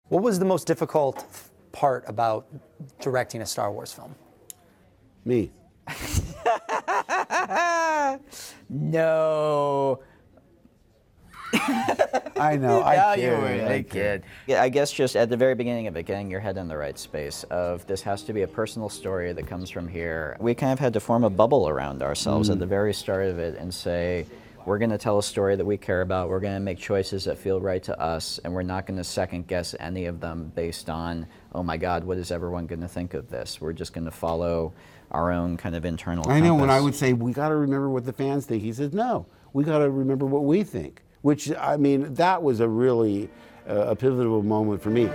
What was the most difficult part about directing a Star Wars film? Me. No. I know. I kid. Yeah, I guess just at the very beginning of it, getting your head in the right space of this has to be a personal story that comes from here. We kind of had to form a bubble around ourselves at the very start of it and say, we're going to tell a story that we care about, we're going to make choices that feel right to us, and we're not going to second guess any of them based on, oh my God, what is everyone going to think of this? We're just going to follow our own kind of internal compass. I know, when I would say, we got to remember what the fans think, he says, no, we got to remember what we think. Which, I mean, that was a really a pivotal moment for me.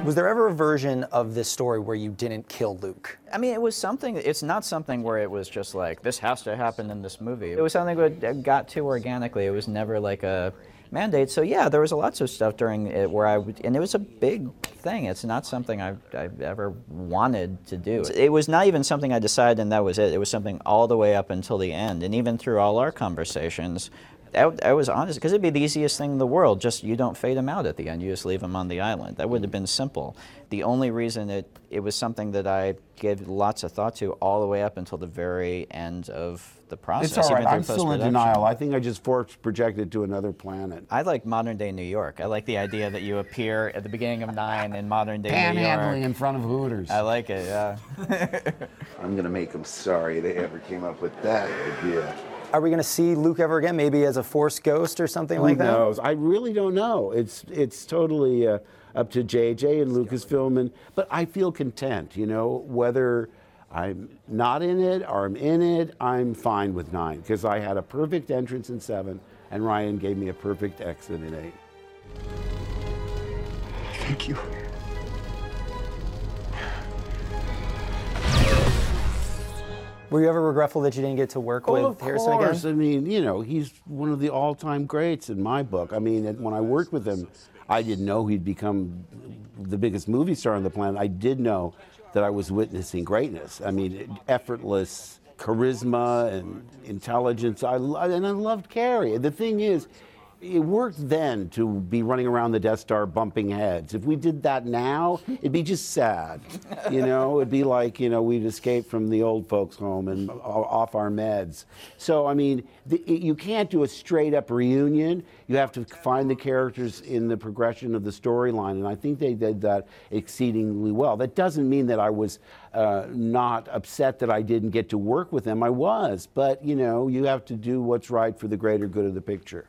Was there ever a version of this story where you didn't kill Luke? I mean, it was something, it's not something where it was just like, this has to happen in this movie. It was something that got to organically. It was never like a mandate. So yeah, there was lots of stuff during it where and it was a big thing. It's not something I've ever wanted to do. It was not even something I decided and that was it. It was something all the way up until the end. And even through all our conversations, I was honest, because it'd be the easiest thing in the world. Just, you don't fade him out at the end. You just leave him on the island. That would have been simple. The only reason it was something that I gave lots of thought to all the way up until the very end of the process. It's all right. I'm still in denial. I think I just force projected to another planet. I like modern day New York. I like the idea that you appear at the beginning of 9 in modern day New York. Panhandling in front of Hooters. I like it, yeah. I'm going to make them sorry they ever came up with that idea. Are we going to see Luke ever again, maybe as a Force ghost or something like that? Who knows? I really don't know. It's totally up to JJ and Lucasfilm, but I feel content, you know, whether I'm not in it or I'm in it, I'm fine with 9, because I had a perfect entrance in 7, and Ryan gave me a perfect exit in 8. Thank you. Were you ever regretful that you didn't get to work with Harrison again? Of course. I mean, you know, he's one of the all-time greats in my book. I mean, when I worked with him, I didn't know he'd become the biggest movie star on the planet. I did know that I was witnessing greatness. I mean, effortless charisma and intelligence. And I loved Carrie. The thing is, it worked then to be running around the Death Star bumping heads. If we did that now, it'd be just sad. You know, it'd be like, you know, we'd escaped from the old folks' home and off our meds. So, I mean, you can't do a straight up reunion. You have to find the characters in the progression of the storyline, and I think they did that exceedingly well. That doesn't mean that I was not upset that I didn't get to work with them. I was, but, you know, you have to do what's right for the greater good of the picture.